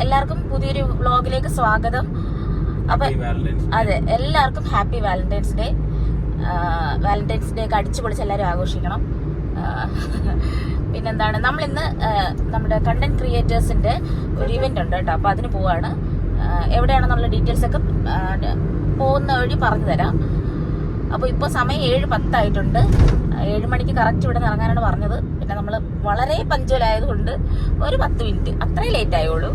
എല്ലാവർക്കും പുതിയൊരു വ്ളോഗിലേക്ക് സ്വാഗതം. അപ്പൊ അതെ, എല്ലാവർക്കും happy Valentine's day. Valentine's day ഒക്കെ അടിച്ചു പൊളിച്ച് എല്ലാവരും ആഘോഷിക്കണം. പിന്നെന്താണ്, നമ്മൾ ഇന്ന് നമ്മുടെ കണ്ടന്റ് ക്രിയേറ്റേഴ്സിന്റെ ഒരു ഇവന്റ് ഉണ്ട് കേട്ടോ. അപ്പൊ അതിന് പോവാണ്. എവിടെയാണെന്നുള്ള ഡീറ്റെയിൽസ് ഒക്കെ പോകുന്ന വഴി പറഞ്ഞു തരാം. അപ്പോൾ ഇപ്പോൾ സമയം 7:10 ആയിട്ടുണ്ട്. 7 മണിക്ക് കറക്റ്റ് ഇവിടെ നിന്ന് ഇറങ്ങാനാണ് പറഞ്ഞത്. പിന്നെ നമ്മൾ വളരെ പഞ്ച്വലായതുകൊണ്ട് ഒരു 10 മിനിറ്റ് അത്രയും ലേറ്റ് ആയുള്ളൂ.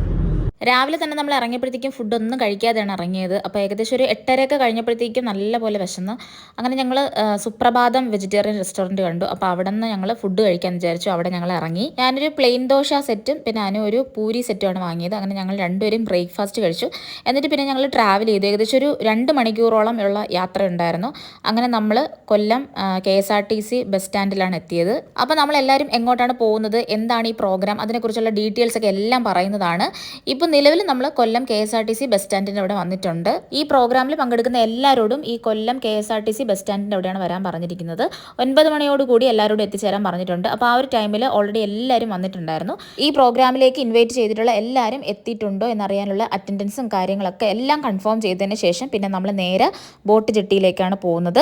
രാവിലെ തന്നെ നമ്മൾ ഇറങ്ങിയപ്പോഴത്തേക്കും ഫുഡൊന്നും കഴിക്കാതെയാണ് ഇറങ്ങിയത്. അപ്പോൾ ഏകദേശം ഒരു 8:30 കഴിഞ്ഞപ്പോഴത്തേക്കും നല്ലപോലെ വിശന്ന്. അങ്ങനെ ഞങ്ങൾ സുപ്രഭാതം വെജിറ്റേറിയൻ റെസ്റ്റോറൻറ്റ് കണ്ടു. അപ്പോൾ അവിടെ നിന്ന് ഞങ്ങൾ ഫുഡ് കഴിക്കാമെന്ന് വിചാരിച്ചു. അവിടെ ഞങ്ങൾ ഇറങ്ങി. ഞാനൊരു പ്ലെയിൻ ദോശ സെറ്റും പിന്നെ അനു ഒരു പൂരി സെറ്റുമാണ് വാങ്ങിയത്. അങ്ങനെ ഞങ്ങൾ രണ്ടുപേരും ബ്രേക്ക്ഫാസ്റ്റ് കഴിച്ചു. എന്നിട്ട് പിന്നെ ഞങ്ങൾ ട്രാവൽ ചെയ്തു. ഏകദേശം ഒരു 2 മണിക്കൂറോളം ഉള്ള യാത്ര ഉണ്ടായിരുന്നു. അങ്ങനെ നമ്മൾ കൊല്ലം KSRTC ബസ് സ്റ്റാൻഡിലാണ് എത്തിയത്. അപ്പോൾ നമ്മളെല്ലാവരും എങ്ങോട്ടാണ് പോകുന്നത്, എന്താണ് ഈ പ്രോഗ്രാം, അതിനെക്കുറിച്ചുള്ള ഡീറ്റെയിൽസ് ഒക്കെ എല്ലാം പറയുന്നതാണ്. ഇപ്പോൾ നിലവിൽ നമ്മൾ കൊല്ലം KSRTC ബസ് സ്റ്റാൻഡിൻ്റെ അവിടെ വന്നിട്ടുണ്ട്. ഈ പ്രോഗ്രാമിൽ പങ്കെടുക്കുന്ന എല്ലാവരോടും ഈ കൊല്ലം KSRTC ബസ് സ്റ്റാൻഡിൻ്റെ അവിടെയാണ് വരാൻ പറഞ്ഞിരിക്കുന്നത്. 9 മണിയോടുകൂടി എല്ലാവരോടും എത്തിച്ചേരാൻ പറഞ്ഞിട്ടുണ്ട്. അപ്പോൾ ആ ഒരു ടൈമിൽ ഓൾറെഡി എല്ലാവരും വന്നിട്ടുണ്ടായിരുന്നു. ഈ പ്രോഗ്രാമിലേക്ക് ഇൻവൈറ്റ് ചെയ്തിട്ടുള്ള എല്ലാവരും എത്തിയിട്ടുണ്ടോ എന്നറിയാനുള്ള അറ്റൻഡൻസും കാര്യങ്ങളൊക്കെ എല്ലാം കൺഫേം ചെയ്തതിന് ശേഷം പിന്നെ നമ്മൾ നേരെ ബോട്ട് ജെട്ടിയിലേക്കാണ് പോകുന്നത്.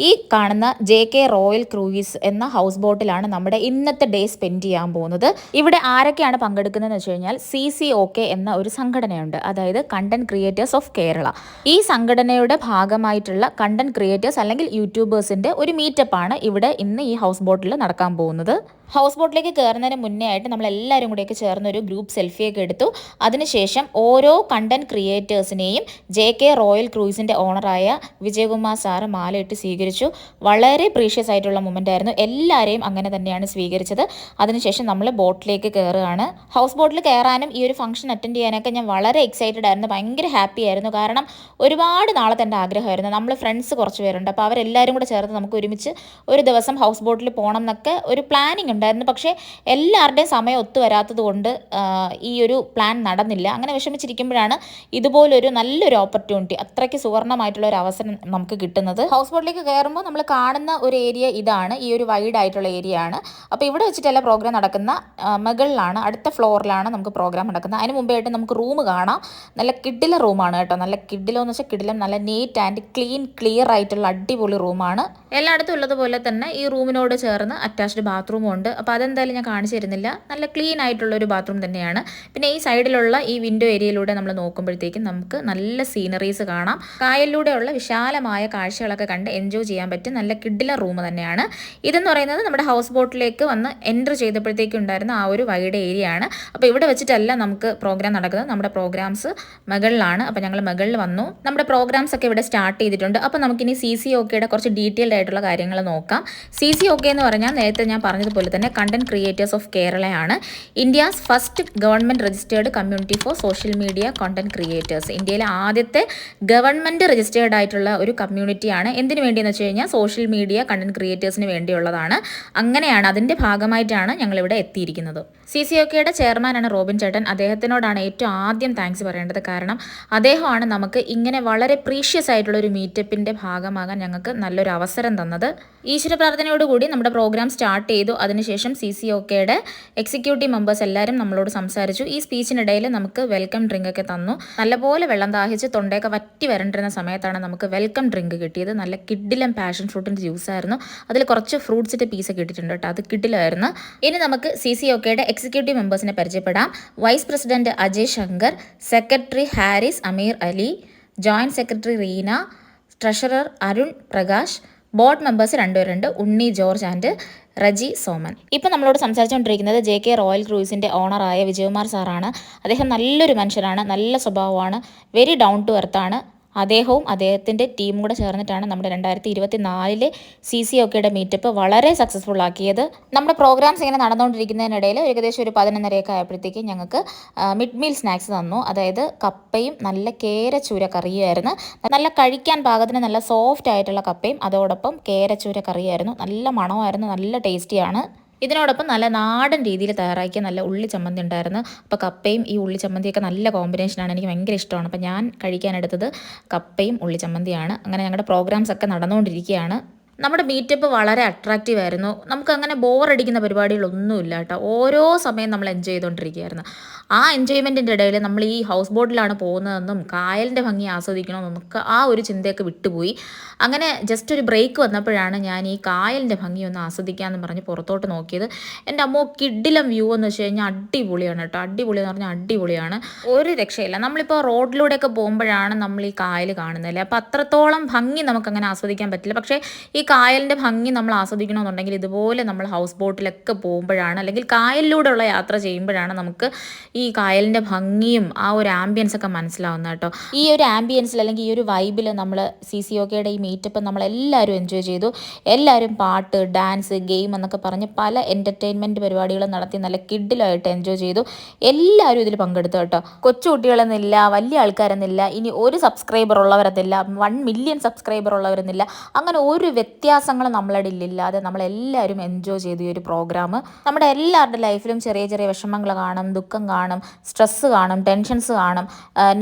ഈ കാണുന്ന JK റോയൽ ക്രൂയിസ് എന്ന ഹൗസ് ബോട്ടിലാണ് നമ്മുടെ ഇന്നത്തെ ഡേ സ്പെൻഡ് ചെയ്യാൻ പോകുന്നത്. ഇവിടെ ആരൊക്കെയാണ് പങ്കെടുക്കുന്നതെന്ന് വെച്ച് കഴിഞ്ഞാൽ CCOK എന്ന ഒരു സംഘടനയുണ്ട്, അതായത് കണ്ടന്റ് ക്രിയേറ്റേഴ്സ് ഓഫ് കേരള. ഈ സംഘടനയുടെ ഭാഗമായിട്ടുള്ള കണ്ടന്റ് ക്രിയേറ്റേഴ്സ് അല്ലെങ്കിൽ യൂട്യൂബേഴ്സിന്റെ ഒരു മീറ്റപ്പാണ് ഇവിടെ ഇന്ന് ഈ ഹൗസ് ബോട്ടിൽ നടക്കാൻ പോകുന്നത്. ഹൗസ് ബോട്ടിലേക്ക് കയറുന്നതിന് മുന്നേ ആയിട്ട് നമ്മൾ എല്ലാവരും കൂടെയൊക്കെ ചേർന്ന് ഒരു ഗ്രൂപ്പ് സെൽഫിയൊക്കെ എടുത്തു. അതിനുശേഷം ഓരോ കണ്ടന്റ് ക്രിയേറ്റേഴ്സിനെയും JK റോയൽ ക്രൂയിസിൻ്റെ ഓണറായ വിജയകുമാർ സാറ് മാലയിട്ട് സ്വീകരിച്ചു. വളരെ പ്രീഷ്യസ് ആയിട്ടുള്ള മൊമെൻ്റ് ആയിരുന്നു. എല്ലാവരെയും അങ്ങനെ തന്നെയാണ് സ്വീകരിച്ചത്. അതിനുശേഷം നമ്മൾ ബോട്ടിലേക്ക് കയറുകയാണ്. ഹൗസ് ബോട്ടിൽ കയറാനും ഈ ഒരു ഫംഗ്ഷൻ അറ്റൻഡ് ചെയ്യാനൊക്കെ ഞാൻ വളരെ എക്സൈറ്റഡ് ആയിരുന്നു. ഭയങ്കര ഹാപ്പി ആയിരുന്നു. കാരണം ഒരുപാട് നാളത്തെ എൻ്റെ ആഗ്രഹമായിരുന്നു. നമ്മൾ ഫ്രണ്ട്സ് കുറച്ച് പേരുണ്ട്. അപ്പോൾ അവരെല്ലാവരും കൂടെ ചേർത്ത് നമുക്ക് ഒരുമിച്ച് ഒരു ദിവസം ഹൗസ് ബോട്ടിൽ പോകണം എന്നൊക്കെ ഒരു പ്ലാനിങ് ഉണ്ടായിരുന്നു. പക്ഷേ എല്ലാവരുടെയും സമയം ഒത്തു വരാത്തത് കൊണ്ട് ഈ ഒരു പ്ലാൻ നടന്നില്ല. അങ്ങനെ വിഷമിച്ചിരിക്കുമ്പോഴാണ് ഇതുപോലൊരു നല്ലൊരു ഓപ്പർച്യൂണിറ്റി, അത്രയ്ക്ക് സുവർണമായിട്ടുള്ള ഒരു അവസരം നമുക്ക് കിട്ടുന്നത്. ഹൗസ് ബോട്ടിലേക്ക് കയറുമ്പോൾ നമ്മൾ കാണുന്ന ഒരു ഏരിയ ഇതാണ്. ഈ ഒരു വൈഡ് ആയിട്ടുള്ള ഏരിയ ആണ്. അപ്പോൾ ഇവിടെ വെച്ചിട്ടല്ല പ്രോഗ്രാം നടക്കുന്ന, മുകളിലാണ്, അടുത്ത ഫ്ലോറിലാണ് നമുക്ക് പ്രോഗ്രാം നടക്കുന്നത്. അതിന് മുമ്പായിട്ട് നമുക്ക് റൂം കാണാം. നല്ല കിഡില റൂമാണ് കേട്ടോ. നല്ല കിഡിലോ എന്ന് വെച്ചാൽ കിഡിലും, നല്ല നീറ്റ് ആൻഡ് ക്ലിയർ ആയിട്ടുള്ള അടിപൊളി റൂമാണ്. എല്ലായിടത്തും ഉള്ളതുപോലെ തന്നെ ഈ റൂമിനോട് ചേർന്ന് അറ്റാച്ച്ഡ് ബാത്റൂമും ഉണ്ട്. അപ്പോൾ അതെന്തായാലും ഞാൻ കാണിച്ചു തരുന്നില്ല. നല്ല ക്ലീൻ ആയിട്ടുള്ളൊരു ബാത്റൂം തന്നെയാണ്. പിന്നെ ഈ സൈഡിലുള്ള ഈ വിൻഡോ ഏരിയയിലൂടെ നമ്മൾ നോക്കുമ്പോഴത്തേക്കും നമുക്ക് നല്ല സീനറീസ് കാണാം. കായലിലൂടെയുള്ള വിശാലമായ കാഴ്ചകളൊക്കെ കണ്ട് എൻജോയ് ചെയ്യാൻ പറ്റും. നല്ല കിഡില റൂം തന്നെയാണ്. ഇതെന്ന് പറയുന്നത് നമ്മുടെ ഹൗസ് ബോട്ടിലേക്ക് വന്ന് എൻ്റർ ചെയ്തപ്പോഴത്തേക്കും ഉണ്ടായിരുന്ന ആ ഒരു വൈഡ് ഏരിയ ആണ്. അപ്പോൾ ഇവിടെ വെച്ചിട്ടല്ല നമുക്ക് പ്രോഗ്രാം നടക്കുന്നത്. നമ്മുടെ പ്രോഗ്രാംസ് മുകളിലാണ്. അപ്പോൾ ഞങ്ങൾ മുകളിൽ വന്നു. നമ്മുടെ പ്രോഗ്രാംസ് ഒക്കെ ഇവിടെ സ്റ്റാർട്ട് ചെയ്തിട്ടുണ്ട്. അപ്പോൾ നമുക്കിനി CCOKയുടെ കുറച്ച് ഡീറ്റെയിൽഡ് ആയിട്ടുള്ള കാര്യങ്ങൾ നോക്കാം. CCOK എന്ന് പറഞ്ഞാൽ നേരത്തെ ഞാൻ പറഞ്ഞതുപോലെ തന്നെ കണ്ടന്റ് ക്രിയേറ്റേഴ്സ് ഓഫ് കേരളയാണ്. India's first government registered community for social media content creators. ഇന്ത്യയിലെ ആദ്യത്തെ ഗവൺമെൻറ് രജിസ്റ്റേർഡ് ആയിട്ടുള്ള ഒരു കമ്മ്യൂണിറ്റിയാണ്. എന്തിനു വേണ്ടിയെന്ന് വെച്ച് കഴിഞ്ഞാൽ സോഷ്യൽ മീഡിയ കണ്ടന്റ് ക്രിയേറ്റേഴ്സിന് വേണ്ടിയുള്ളതാണ്. അങ്ങനെയാണ്, അതിൻ്റെ ഭാഗമായിട്ടാണ് ഞങ്ങളിവിടെ എത്തിയിരിക്കുന്നത്. CCOKയുടെ ചെയർമാനാണ് റോബിൻ ചേട്ടൻ. അദ്ദേഹത്തിനോടാണ് ഏറ്റവും ആദ്യം താങ്ക്സ് പറയേണ്ടത്. കാരണം അദ്ദേഹമാണ് നമുക്ക് ഇങ്ങനെ വളരെ പ്രീഷ്യസ് ആയിട്ടുള്ള ഒരു മീറ്റപ്പിൻ്റെ ഭാഗമാകാൻ ഞങ്ങൾക്ക് നല്ലൊരു അവസരം തന്നത്. ഈശ്വര പ്രാർത്ഥനയോടുകൂടി നമ്മുടെ പ്രോഗ്രാം സ്റ്റാർട്ട് ചെയ്തു. അതിനുശേഷം CCOKയുടെ എക്സിക്യൂട്ടീവ് മെമ്പേഴ്സ് എല്ലാവരും നമ്മളോട് സംസാരിച്ചു. ഈ സ്പീച്ചിനിടയിൽ നമുക്ക് വെൽക്കം ഡ്രിങ്ക് ഒക്കെ തന്നു. നല്ലപോലെ വെള്ളം ദാഹിച്ച് തൊണ്ടയൊക്കെ വറ്റി വരണ്ടിരുന്ന സമയത്താണ് നമുക്ക് വെൽക്കം ഡ്രിങ്ക് കിട്ടിയത്. നല്ല കിഡിലും പാഷൻ ഫ്രൂട്ടിൻ്റെ ജ്യൂസ് ആയിരുന്നു. അതിൽ കുറച്ച് ഫ്രൂട്ട്സിൻ്റെ പീസൊക്കെ ഇട്ടിട്ടുണ്ട് കേട്ടോ. അത് കിഡിലായിരുന്നു. ഇനി നമുക്ക് CCOKയുടെ എക്സിക്യൂട്ടീവ് മെമ്പേഴ്സിനെ പരിചയപ്പെടാം. Vice president Ajay Shankar, secretary Haris Ameer Ali, joint secretary Reena, treasurer Arun Prakash, board members 2 പേരുണ്ട്, ഉണ്ണി ജോർജ് ആൻഡ് റജി സോമൻ. ഇപ്പം നമ്മളോട് സംസാരിച്ചുകൊണ്ടിരിക്കുന്നത് JK റോയൽ ക്രൂയിസിൻ്റെ ഓണറായ വിജയകുമാർ സാറാണ്. അദ്ദേഹം നല്ലൊരു മനുഷ്യനാണ്, നല്ല സ്വഭാവമാണ്, വെരി ഡൗൺ ടു എർത്താണ്. അദ്ദേഹവും അദ്ദേഹത്തിൻ്റെ ടീമും കൂടെ ചേർന്നിട്ടാണ് നമ്മുടെ 2024 CCOKയുടെ മീറ്റപ്പ് വളരെ സക്സസ്ഫുൾ ആക്കിയത്. നമ്മുടെ പ്രോഗ്രാംസ് ഇങ്ങനെ നടന്നുകൊണ്ടിരിക്കുന്നതിനിടയിൽ ഏകദേശം ഒരു 11:30 ആയപ്പോഴത്തേക്കും ഞങ്ങൾക്ക് മിഡ് മീൽ സ്നാക്സ് തന്നു. അതായത് കപ്പയും നല്ല കേരച്ചൂര കറിയുമായിരുന്നു. നല്ല കഴിക്കാൻ പാകത്തിന് നല്ല സോഫ്റ്റ് ആയിട്ടുള്ള കപ്പയും അതോടൊപ്പം കേരച്ചൂര കറിയായിരുന്നു. നല്ല മണമായിരുന്നു, നല്ല ടേസ്റ്റിയാണ്. ഇതിനോടൊപ്പം നല്ല നാടൻ രീതിയിൽ തയ്യാറാക്കിയ നല്ല ഉള്ളി ചമ്മന്തി ഉണ്ടായിരുന്നു. അപ്പോൾ കപ്പയും ഈ ഉള്ളി ചമ്മന്തിയൊക്കെ നല്ല കോമ്പിനേഷനാണ്, എനിക്ക് ഭയങ്കര ഇഷ്ടമാണ്. അപ്പോൾ ഞാൻ കഴിക്കാനെടുത്തത് കപ്പയും ഉള്ളി ചമ്മന്തിയാണ്. അങ്ങനെ ഞങ്ങളുടെ പ്രോഗ്രാംസ് ഒക്കെ നടന്നുകൊണ്ടിരിക്കുകയാണ്. നമ്മുടെ മീറ്റപ്പ് വളരെ അട്രാക്റ്റീവ് ആയിരുന്നു. നമുക്കങ്ങനെ ബോറടിക്കുന്ന പരിപാടികളൊന്നുമില്ല കേട്ടോ. ഓരോ സമയം നമ്മൾ എൻജോയ് ചെയ്തുകൊണ്ടിരിക്കുകയായിരുന്നു. ആ എൻജോയ്മെൻറ്റിൻ്റെ ഇടയിൽ നമ്മൾ ഈ ഹൗസ് ബോട്ടിലാണ് പോകുന്നതെന്നും കായലിൻ്റെ ഭംഗി ആസ്വദിക്കണമെന്നും ഒക്കെ ആ ഒരു ചിന്തയൊക്കെ വിട്ടുപോയി. അങ്ങനെ ജസ്റ്റ് ഒരു ബ്രേക്ക് വന്നപ്പോഴാണ് ഞാൻ ഈ കായലിൻ്റെ ഭംഗി ഒന്ന് ആസ്വദിക്കാമെന്ന് പറഞ്ഞ് പുറത്തോട്ട് നോക്കിയത്. എൻ്റെ അമ്മോ, കിഡിലം വ്യൂ എന്ന് വെച്ച് കഴിഞ്ഞാൽ അടിപൊളിയാണ് കേട്ടോ. അടിപൊളി എന്ന് പറഞ്ഞാൽ അടിപൊളിയാണ്, ഒരു രക്ഷയില്ല. നമ്മളിപ്പോൾ റോഡിലൂടെയൊക്കെ പോകുമ്പോഴാണ് നമ്മൾ ഈ കായൽ കാണുന്നത്. അപ്പോൾ അത്രത്തോളം ഭംഗി നമുക്കങ്ങനെ ആസ്വദിക്കാൻ പറ്റില്ല. പക്ഷേ ഈ കായലിൻ്റെ ഭംഗി നമ്മൾ ആസ്വദിക്കണമെന്നുണ്ടെങ്കിൽ ഇതുപോലെ നമ്മൾ ഹൗസ് ബോട്ടിലൊക്കെ പോകുമ്പോഴാണ്, അല്ലെങ്കിൽ കായലിലൂടെയുള്ള യാത്ര ചെയ്യുമ്പോഴാണ് നമുക്ക് ഈ കായലിൻ്റെ ഭംഗിയും ആ ഒരു ആംബിയൻസ് ഒക്കെ മനസ്സിലാവുന്നത് കേട്ടോ. ഈ ഒരു ആംബിയൻസിൽ അല്ലെങ്കിൽ ഈ ഒരു വൈബിൽ നമ്മൾ CCOKയുടെ ഈ മീറ്റപ്പ് നമ്മളെല്ലാവരും എൻജോയ് ചെയ്തു. എല്ലാവരും പാട്ട്, ഡാൻസ്, ഗെയിം എന്നൊക്കെ പറഞ്ഞ് പല എൻ്റർടൈൻമെൻറ്റ് പരിപാടികൾ നടത്തി നല്ല കിഡിലായിട്ട് എൻജോയ് ചെയ്തു. എല്ലാവരും ഇതിൽ പങ്കെടുത്തു കേട്ടോ. കൊച്ചുകുട്ടികളെന്നില്ല, വലിയ ആൾക്കാരെന്നില്ല, ഇനി ഒരു സബ്സ്ക്രൈബർ ഉള്ളവരെന്നില്ല, 1 മില്യൺ സബ്സ്ക്രൈബർ ഉള്ളവരെന്നില്ല, അങ്ങനെ ഒരു വ്യത്യാസങ്ങൾ നമ്മളിടയിലില്ലാതെ നമ്മളെല്ലാവരും എൻജോയ് ചെയ്തു ഈ ഒരു പ്രോഗ്രാം. നമ്മുടെ എല്ലാവരുടെ ലൈഫിലും ചെറിയ ചെറിയ വിഷമങ്ങൾ കാണും, ദുഃഖം കാണും, സ്ട്രെസ്സ് കാണും, ടെൻഷൻസ് കാണും,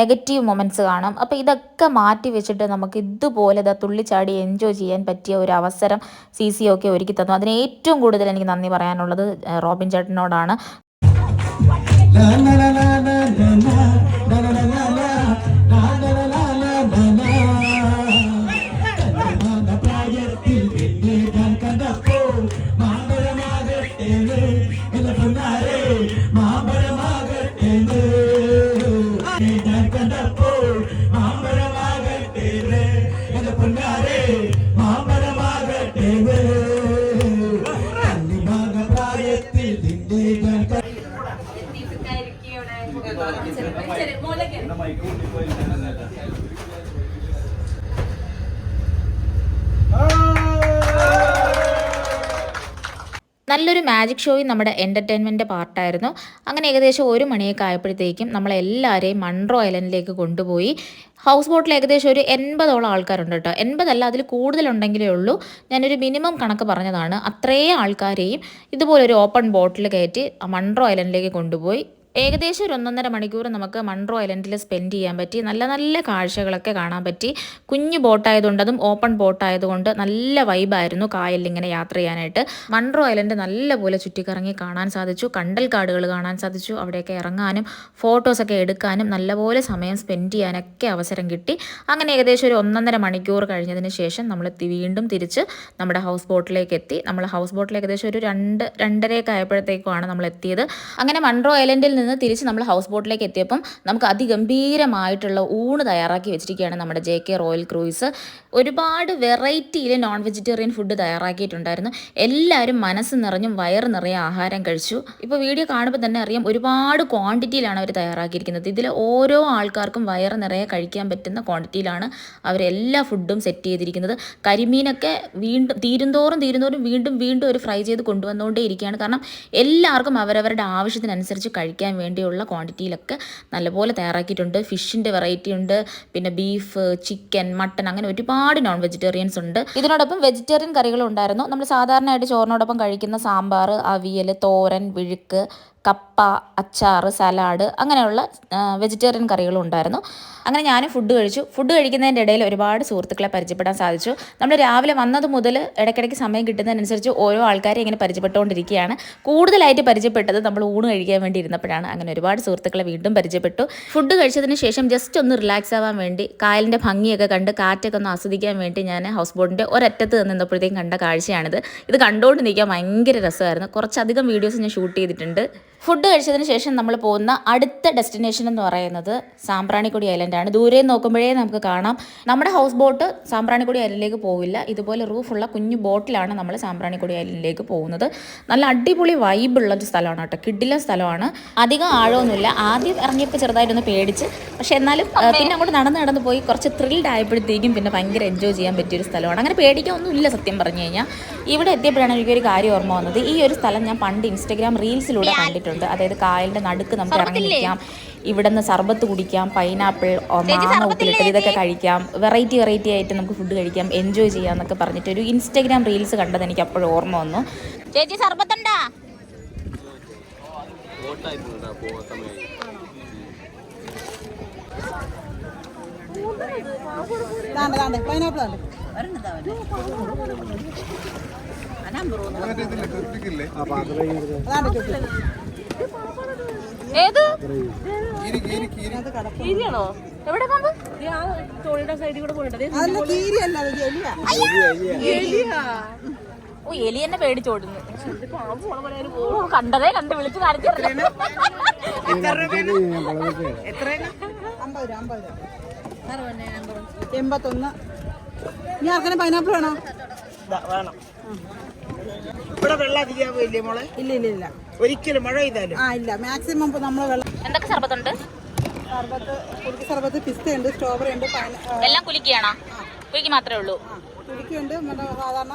നെഗറ്റീവ് മൊമെൻറ്റ്സ് കാണും. അപ്പോൾ ഇതൊക്കെ മാറ്റി വെച്ചിട്ട് നമുക്ക് ഇതുപോലെ തുള്ളിച്ചാടി എൻജോയ് ചെയ്യാൻ പറ്റിയ ഒരു അവസരം CCOK ഒരുക്കി തന്നു. അതിന് ഏറ്റവും കൂടുതൽ എനിക്ക് നന്ദി പറയാനുള്ളത് റോബിൻ ചേട്ടനോടാണ്. നല്ലൊരു മാജിക് ഷോയും നമ്മുടെ എൻ്റർടൈൻമെൻറ്റ് പാർട്ടായിരുന്നു. അങ്ങനെ ഏകദേശം 1 മണിയൊക്കെ ആയപ്പോഴത്തേക്കും നമ്മളെല്ലാവരെയും മൺട്രോ ഐലൻഡിലേക്ക് കൊണ്ടുപോയി. ഹൗസ് ബോട്ടിൽ ഏകദേശം ഒരു 80ഓളം ആൾക്കാരുണ്ട് കേട്ടോ. 80 അല്ല, അതിൽ കൂടുതലുണ്ടെങ്കിലേ ഉള്ളൂ. ഞാനൊരു മിനിമം കണക്ക് പറഞ്ഞതാണ്. അത്രയും ആൾക്കാരെയും ഇതുപോലൊരു ഓപ്പൺ ബോട്ടിൽ കയറ്റി മൺട്രോ ഐലൻഡിലേക്ക് കൊണ്ടുപോയി. ഏകദേശം ഒരു 1.5 മണിക്കൂർ നമുക്ക് മൺട്രോ ഐലൻഡിൽ സ്പെൻഡ് ചെയ്യാൻ പറ്റി. നല്ല നല്ല കാഴ്ചകളൊക്കെ കാണാൻ പറ്റി. കുഞ്ഞു ബോട്ടായതുകൊണ്ട്, അതും ഓപ്പൺ ബോട്ടായതുകൊണ്ട് നല്ല വൈബായിരുന്നു കായലിൽ ഇങ്ങനെ യാത്ര ചെയ്യാനായിട്ട്. മൺട്രോ ഐലൻഡ് നല്ലപോലെ ചുറ്റിക്കറങ്ങി കാണാൻ സാധിച്ചു. കണ്ടൽ കാടുകൾ കാണാൻ സാധിച്ചു. അവിടെയൊക്കെ ഇറങ്ങാനും ഫോട്ടോസൊക്കെ എടുക്കാനും നല്ലപോലെ സമയം സ്പെൻഡ് ചെയ്യാനൊക്കെ അവസരം കിട്ടി. അങ്ങനെ ഏകദേശം ഒരു 1.5 മണിക്കൂർ കഴിഞ്ഞതിന് ശേഷം നമ്മൾ വീണ്ടും തിരിച്ച് നമ്മുടെ ഹൗസ് ബോട്ടിലേക്ക് എത്തി. നമ്മൾ ഹൗസ് ബോട്ടിൽ ഏകദേശം ഒരു 2-2:30 ആയപ്പോഴത്തേക്കുമാണ് നമ്മൾ എത്തിയത്. അങ്ങനെ മൺട്രോ ഐലൻഡിൽ നിന്ന് തിരിച്ച് നമ്മൾ ഹൗസ് ബോട്ടിലേക്ക് എത്തിയപ്പം നമുക്ക് അതിഗംഭീരമായിട്ടുള്ള ഊണ് തയ്യാറാക്കി വെച്ചിരിക്കുകയാണ് നമ്മുടെ JK റോയൽ ക്രൂയിസ്. ഒരുപാട് വെറൈറ്റിയിൽ നോൺ വെജിറ്റേറിയൻ ഫുഡ് തയ്യാറാക്കിയിട്ടുണ്ടായിരുന്നു. എല്ലാവരും മനസ്സ് നിറഞ്ഞും വയറ് നിറയെ ആഹാരം കഴിച്ചു. ഇപ്പോൾ വീഡിയോ കാണുമ്പോൾ തന്നെ അറിയാം, ഒരുപാട് ക്വാണ്ടിറ്റിയിലാണ് അവർ തയ്യാറാക്കിയിരിക്കുന്നത്. ഇതിൽ ഓരോ ആൾക്കാർക്കും വയറ് നിറയെ കഴിക്കാൻ പറ്റുന്ന ക്വാണ്ടിറ്റിയിലാണ് അവരെല്ലാ ഫുഡും സെറ്റ് ചെയ്തിരിക്കുന്നത്. കരിമീനൊക്കെ വീണ്ടും തീരുന്തോറും വീണ്ടും ഒരു ഫ്രൈ ചെയ്ത് കൊണ്ടുവന്നുകൊണ്ടേ ഇരിക്കുകയാണ്. കാരണം എല്ലാവർക്കും അവരവരുടെ ആവശ്യത്തിനനുസരിച്ച് കഴിക്കാൻ വേണ്ടിയുള്ള ക്വാണ്ടിറ്റിയിലൊക്കെ നല്ലപോലെ തയ്യാറാക്കിയിട്ടുണ്ട്. ഫിഷിൻ്റെ വെറൈറ്റി ഉണ്ട്, പിന്നെ ബീഫ്, ചിക്കൻ, മട്ടൺ, അങ്ങനെ ഒരുപാട് നോൺ വെജിറ്റേറിയൻസ് ഉണ്ട്. ഇതിനോടൊപ്പം വെജിറ്റേറിയൻ കറികളും ഉണ്ടായിരുന്നു. നമ്മൾ സാധാരണയായിട്ട് ചോറിനോടൊപ്പം കഴിക്കുന്ന സാമ്പാർ, അവിയൽ, തോരൻ, വിഴുക്ക്, കപ്പ, അച്ചാർ, സലാഡ്, അങ്ങനെയുള്ള വെജിറ്റേറിയൻ കറികളും ഉണ്ടായിരുന്നു. അങ്ങനെ ഞാൻ ഫുഡ് കഴിച്ചു. ഫുഡ് കഴിക്കുന്നതിൻ്റെ ഇടയിൽ ഒരുപാട് സുഹൃത്തുക്കളെ പരിചയപ്പെടാൻ സാധിച്ചു. നമ്മൾ രാവിലെ വന്നത് മുതൽ ഇടയ്ക്കിടയ്ക്ക് സമയം കിട്ടുന്നതിനനുസരിച്ച് ഓരോ ആൾക്കാരെ ഇങ്ങനെ പരിചയപ്പെട്ടുകൊണ്ടിരിക്കുകയാണ്. കൂടുതലായിട്ട് പരിചയപ്പെട്ടത് നമ്മൾ ഊണ് കഴിക്കാൻ വേണ്ടി ഇരുന്നപ്പോഴാണ്. അങ്ങനെ ഒരുപാട് സുഹൃത്തുക്കളെ വീണ്ടും പരിചയപ്പെട്ടു. ഫുഡ് കഴിച്ചതിന് ശേഷം ജസ്റ്റ് ഒന്ന് റിലാക്സ് ആവാൻ വേണ്ടി, കായലിൻ്റെ ഭംഗിയൊക്കെ കണ്ട് കാറ്റൊക്കെ ഒന്ന് ആസ്വദിക്കാൻ വേണ്ടി ഞാൻ ഹൗസ് ബോട്ടിൻ്റെ ഒരറ്റത്ത് നിന്നപ്പോഴത്തേക്കും കണ്ട കാഴ്ചയാണിത്. ഇത് കണ്ടുകൊണ്ട് നിൽക്കാൻ ഭയങ്കര രസമായിരുന്നു. കുറച്ചധികം വീഡിയോസ് ഞാൻ ഷൂട്ട് ചെയ്തിട്ടുണ്ട്. ഫുഡ് കഴിച്ചതിന് ശേഷം നമ്മൾ പോകുന്ന അടുത്ത ഡെസ്റ്റിനേഷൻ എന്ന് പറയുന്നത് സാമ്പ്രാണിക്കൊടി ഐലൻഡാണ്. ദൂരെ നോക്കുമ്പോഴേ നമുക്ക് കാണാം. നമ്മുടെ ഹൗസ് ബോട്ട് സാമ്പ്രാണിക്കൊടി ഐലൻഡിലേക്ക് പോവില്ല. ഇതുപോലെ റൂഫുള്ള കുഞ്ഞു ബോട്ടിലാണ് നമ്മൾ സാമ്പ്രാണിക്കൊടി ഐലൻഡിലേക്ക് പോകുന്നത്. നല്ല അടിപൊളി വൈബുള്ള ഒരു സ്ഥലമാണ് കേട്ടോ. കിടിലൻ സ്ഥലമാണ്. അധികം ആഴമൊന്നുമില്ല. ആദ്യം ഇറങ്ങിയപ്പോൾ ചെറുതായിട്ടൊന്ന് പേടിച്ച്, പക്ഷെ എന്നാലും പിന്നെ അങ്ങോട്ട് നടന്ന് പോയി കുറച്ച് ത്രിൽഡ് ആയപ്പോഴത്തേക്കും പിന്നെ ഭയങ്കര എൻജോയ് ചെയ്യാൻ പറ്റിയൊരു സ്ഥലമാണ്. അങ്ങനെ പേടിക്കാനൊന്നുമില്ല സത്യം പറഞ്ഞു കഴിഞ്ഞാൽ. ഇവിടെ എത്തിയപ്പോഴാണ് എനിക്കൊരു കാര്യം ഓർമ്മ വന്നത്. ഈ ഒരു സ്ഥലം ഞാൻ പണ്ട് ഇൻസ്റ്റഗ്രാം റീൽസിലൂടെ കണ്ടിട്ടുണ്ട്. അതായത് കായലിൻ്റെ നടുക്ക് നമുക്ക് ഇറങ്ങി നിൽക്കാം, ഇവിടെ നിന്ന് സർബത്ത് കുടിക്കാം, പൈനാപ്പിൾ, മാങ്ങ ഉപ്പിലിട്ടത് ഇതൊക്കെ കഴിക്കാം, വെറൈറ്റി ആയിട്ട് നമുക്ക് ഫുഡ് കഴിക്കാം, എൻജോയ് ചെയ്യാം എന്നൊക്കെ പറഞ്ഞിട്ട് ഒരു ഇൻസ്റ്റഗ്രാം റീൽസ് കണ്ടത് എനിക്ക് അപ്പോഴും ഓർമ്മ വന്നു. ചേച്ചി സർബത്തുണ്ടാ? പൈനാപ്പിൾ ഏത് കീരിയാണോ? എവിടെ പാമ്പ്? തോണിയുടെ സൈഡിൽ കൂടെ പോയിട്ട് ഓ എലി എന്നെ പേടിച്ചോടുന്നു. കണ്ടതേ കണ്ട് വിളിച്ച് കാണിച്ചിട്ടില്ല. 81. ഇനി ആർക്കനെ പൈനാപ്പിൾ വേണോ? വേണം. ഇവിടെ വെള്ളം അധികം പോയില്ലേ മോളെ? ഇല്ല ഇല്ല ഇല്ല, ഒരിക്കലും മഴ പെയ്താലും ഇല്ല. മാക്സിമം നമ്മൾ വെള്ളം. എന്തൊക്കെ സർബത്തുണ്ട്? കുലുക്കി സർബത്ത്, പിസ്ത ഉണ്ട്, സ്ട്രോബെറി ഉണ്ട്. എല്ലാം കുലുക്കിയാണോ? കുലുക്കി മാത്രമേ ഉള്ളൂ. കുലുക്കിയുണ്ട്, സാധാരണ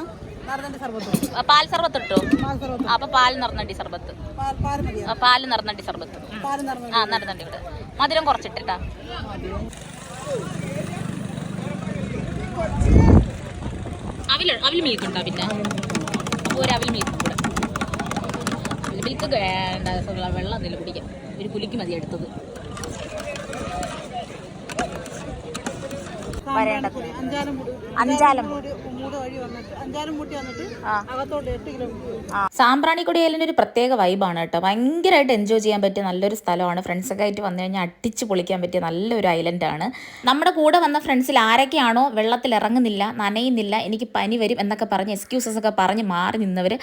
നറുനണ്ടി സർബത്ത്. പാൽ സർബത്ത് ഇട്ടോ? പാൽ സർബത്ത്. അപ്പൊ പാൽ നിറഞ്ഞണ്ടി സർബത്ത്. പാൽ മതിയോ? പാല് നിറഞ്ഞണ്ടി സർബത്ത്. പാൽ നിറഞ്ഞണ്ടി. നിറഞ്ഞണ്ടി ഇവിടെ. മധുരം കുറച്ചിട്ടാ. അവിൽ മിൽക്ക് ഉണ്ടോ? പിന്നെ ഒരു അവിൽ മിൽക്ക് കൂടെ. മിൽക്ക് വേണ്ട, വെള്ളം എന്തെങ്കിലും കുടിക്കാം. ഒരു കുലുക്കി മതി എടുത്തത്. സാമ്പ്രാണിക്കൊടി ഐലൻഡ് ഒരു പ്രത്യേക വൈബാണ് കേട്ടോ. ഭയങ്കരമായിട്ട് എൻജോയ് ചെയ്യാൻ പറ്റിയ നല്ലൊരു സ്ഥലമാണ്. ഫ്രണ്ട്സൊക്കെ ആയിട്ട് വന്നു കഴിഞ്ഞാൽ അടിച്ച് പൊളിക്കാൻ പറ്റിയ നല്ലൊരു ഐലൻഡാണ്. നമ്മുടെ കൂടെ വന്ന ഫ്രണ്ട്സിൽ ആരൊക്കെയാണോ വെള്ളത്തിൽ ഇറങ്ങുന്നില്ല, നനയുന്നില്ല, എനിക്ക് പനി വരും എന്നൊക്കെ പറഞ്ഞ് എക്സ്ക്യൂസസ് ഒക്കെ പറഞ്ഞ് മാറി നിന്നവർ,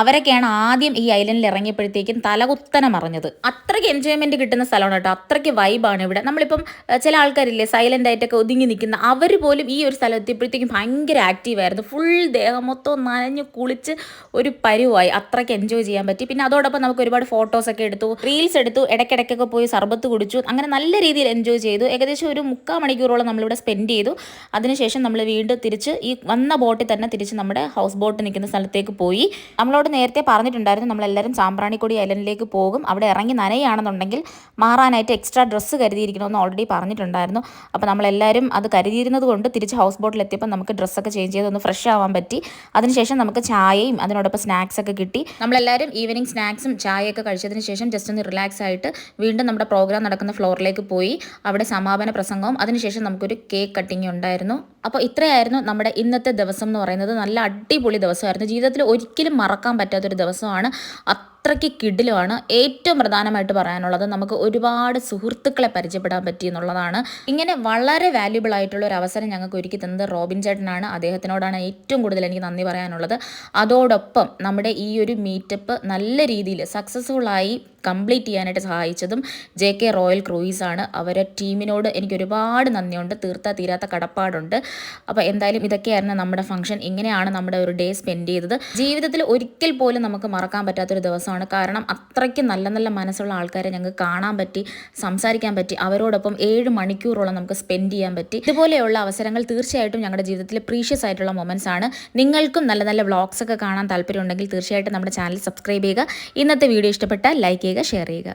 അവരൊക്കെയാണ് ആദ്യം ഈ ഐലൻഡിൽ ഇറങ്ങിയപ്പോഴത്തേക്കും തലകുത്തനെ മറിഞ്ഞത്. അത്രയ്ക്ക് എൻജോയ്മെൻറ്റ് കിട്ടുന്ന സ്ഥലമാണ് കേട്ടോ. അത്രയ്ക്ക് വൈബാണ് ഇവിടെ. നമ്മളിപ്പം ചില ആൾക്കാരില്ലേ സൈലൻ്റ് ആയിട്ടൊക്കെ ഒതുങ്ങി നിൽക്കുന്ന, അവർ പോലും ഈ ഒരു സ്ഥലം എത്തിയപ്പോഴത്തേക്കും ഭയങ്കര ആക്റ്റീവായിരുന്നു. ഫുൾ ദേഹം മൊത്തം നനഞ്ഞ് കുളിച്ച് ഒരു പരുവായി. അത്രയ്ക്ക് എൻജോയ് ചെയ്യാൻ പറ്റി. പിന്നെ അതോടൊപ്പം നമുക്ക് ഒരുപാട് ഫോട്ടോസൊക്കെ എടുത്തു, റീൽസ് എടുത്തു, ഇടയ്ക്കിടയ്ക്കൊക്കെ പോയി സർബത്ത് കുടിച്ചു. അങ്ങനെ നല്ല രീതിയിൽ എൻജോയ് ചെയ്തു. ഏകദേശം ഒരു 3/4 മണിക്കൂറോളം നമ്മളിവിടെ സ്പെൻഡ് ചെയ്തു. അതിനുശേഷം നമ്മൾ വീണ്ടും തിരിച്ച് ഈ വന്ന ബോട്ടിൽ തന്നെ തിരിച്ച് നമ്മുടെ ഹൗസ് ബോട്ട് നിൽക്കുന്ന സ്ഥലത്തേക്ക് പോയി. നമ്മളോട് നേരത്തെ പറഞ്ഞിട്ടുണ്ടായിരുന്നു നമ്മളെല്ലാവരും സാമ്പ്രാണിക്കൊടി ഐലൻഡിലേക്ക് പോകും. അവിടെ ഇറങ്ങി നനയാണെന്നുണ്ടെങ്കിൽ മാറാനായിട്ട് എക്സ്ട്രാ ഡ്രസ്സ് കരുതിയിരിക്കണമെന്ന് ഓൾറെഡി പറഞ്ഞിട്ടുണ്ടായിരുന്നു. അപ്പോൾ നമ്മളെല്ലാവരും അത് കരുതിയിരുന്നത് കൊണ്ട് തിരിച്ച് ഹൗസ് ബോട്ടിൽ എത്തിയപ്പോൾ നമുക്ക് ഡ്രസ്സൊക്കെ ചേഞ്ച് ചെയ്ത് ഒന്ന് ഫ്രഷ് ആവാൻ പറ്റി. അതിനുശേഷം നമുക്ക് ചായയും അതിനോടൊപ്പം സ്നാക്സൊക്കെ കിട്ടി. നമ്മളെല്ലാവരും ഈവനിങ് സ്നാക്സും ചായയൊക്കെ കഴിച്ചതിന് ശേഷം ജസ്റ്റ് ഒന്ന് റിലാക്സ് ആയിട്ട് വീണ്ടും നമ്മുടെ പ്രോഗ്രാം നടക്കുന്ന ഫ്ലോറിലേക്ക് പോയി. അവിടെ സമാപന പ്രസംഗവും അതിനുശേഷം നമുക്കൊരു കേക്ക് കട്ടിങ് ഉണ്ടായിരുന്നു. അപ്പോൾ ഇത്രയായിരുന്നു നമ്മുടെ ഇന്നത്തെ ദിവസം എന്ന് പറയുന്നത്. നല്ല അടിപൊളി ദിവസമായിരുന്നു. ജീവിതത്തിൽ ഒരിക്കലും മറക്കാൻ പറ്റാത്തൊരു ദിവസമാണ്. അത്രയ്ക്ക് കിടിലുമാണ്. ഏറ്റവും പ്രധാനമായിട്ട് പറയാനുള്ളത് നമുക്ക് ഒരുപാട് സുഹൃത്തുക്കളെ പരിചയപ്പെടാൻ പറ്റി എന്നുള്ളതാണ്. ഇങ്ങനെ വളരെ വാല്യുബിൾ ആയിട്ടുള്ള ഒരു അവസരം ഞങ്ങൾക്ക് ഒരുക്കി തന്നത് റോബിൻ ചേട്ടനാണ്. അദ്ദേഹത്തിനോടാണ് ഏറ്റവും കൂടുതൽ എനിക്ക് നന്ദി പറയാനുള്ളത്. അതോടൊപ്പം നമ്മുടെ ഈ ഒരു മീറ്റപ്പ് നല്ല രീതിയിൽ സക്സസ്ഫുള്ളായി കംപ്ലീറ്റ് ചെയ്യാനായിട്ട് സഹായിച്ചതും JK റോയൽ ക്രൂയിസ് ആണ്. അവരെ ടീമിനോട് എനിക്ക് ഒരുപാട് നന്ദിയുണ്ട്. തീരാത്ത കടപ്പാടുണ്ട്. അപ്പോൾ എന്തായാലും ഇതൊക്കെയായിരുന്നു നമ്മുടെ ഫംഗ്ഷൻ. ഇങ്ങനെയാണ് നമ്മുടെ ഒരു ഡേ സ്പെൻഡ് ചെയ്തത്. ജീവിതത്തിൽ ഒരിക്കൽ പോലും നമുക്ക് മറക്കാൻ പറ്റാത്തൊരു ദിവസമാണ്. കാരണം അത്രയ്ക്ക് നല്ല നല്ല മനസ്സുള്ള ആൾക്കാരെ ഞങ്ങൾക്ക് കാണാൻ പറ്റി, സംസാരിക്കാൻ പറ്റി. അവരോടൊപ്പം 7 മണിക്കൂറോളം നമുക്ക് സ്പെൻഡ് ചെയ്യാൻ പറ്റി. ഇതുപോലെയുള്ള അവസരങ്ങൾ തീർച്ചയായിട്ടും ഞങ്ങളുടെ ജീവിതത്തിൽ പ്രീഷ്യസ് ആയിട്ടുള്ള മൊമെൻറ്റ്സ് ആണ്. നിങ്ങൾക്കും നല്ല നല്ല വ്ളോഗ്സ് ഒക്കെ കാണാൻ താല്പര്യമുണ്ടെങ്കിൽ തീർച്ചയായിട്ടും നമ്മുടെ ചാനൽ സബ്സ്ക്രൈബ് ചെയ്യുക. ഇന്നത്തെ വീഡിയോ ഇഷ്ടപ്പെട്ടാൽ ലൈക്ക് ചെയ്യുക, ഷെയർ ചെയ്യുക.